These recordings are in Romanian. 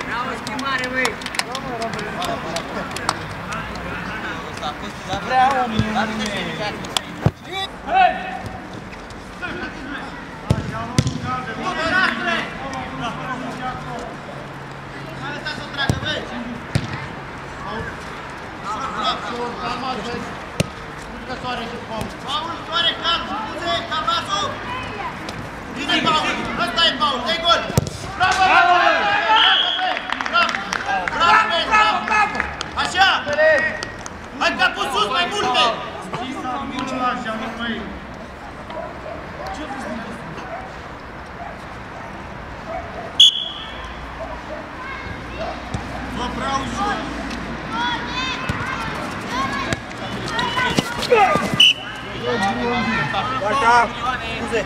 Bravo, schimbare, băi! Vrea o minune! Hei! Paul, soare, calm, scuze, Cavasul! Bine, Paul! Ăsta e Paul, dă-i gol! Bravo! Bravo! Așa! Hai capul sus, mai multe! Vă vreau jos! Așa, scuze.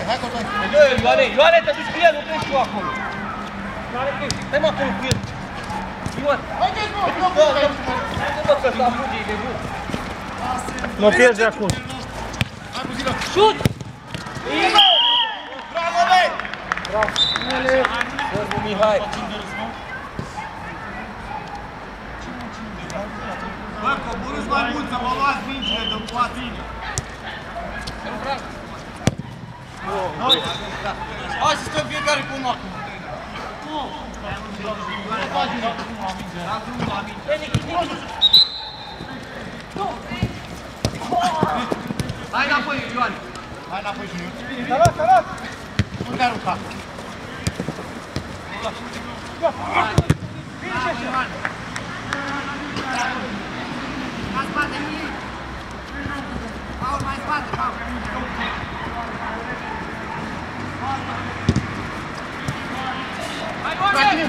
Hai cu doi! Ioane, te duci cu el, nu pleci tu acolo. Stai mă acolo cu el. Ioan. Nu mă că s-a fugi, e bun. Mă pierzi acum. Șut! Bravo, băi! Bravo. Sărbu Mihai. Bă, coborâți mai mult să vă luați mingile de poate. Hai să stăm fiecare cu unul acum. Hai înapoi, Ioane! Hai înapoi, Junior! Salat! Nu te arunca! Vine și așa! Mai spate, Mili! Paul, mai spate, Paul!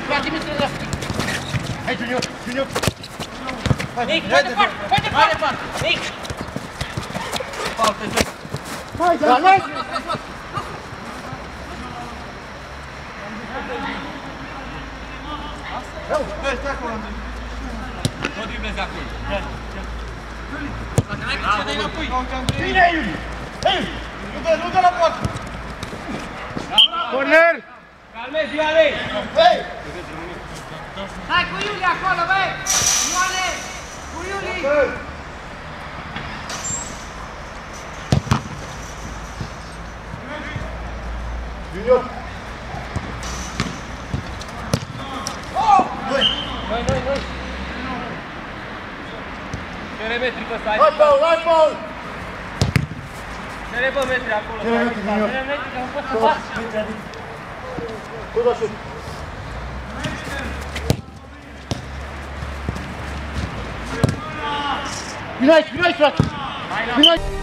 Frate-mi strângă! Hai, Junior! Junior! Nic, mai departe! Mai departe! Nic! Paul, te joci! Hai, Ioane! Stai acolo! Nu driblezi acolo! Dacă n-ai cât să dai înapoi! Bine, Iuli! Hei! Nu dă la poartă! Corner! Calmezi, Ioane! Hei! Stai cu Iuli acolo, băi! Ioane! Cu Iuli! Junior! Noi! Cere metri pe ăsta, hai! Hai, Paul! Hai, Paul! Cere bă metri acolo! Cere metri, Junior! Cere metri, că nu poți să faci! Tot așa! Vino aici, frate! Vino aici!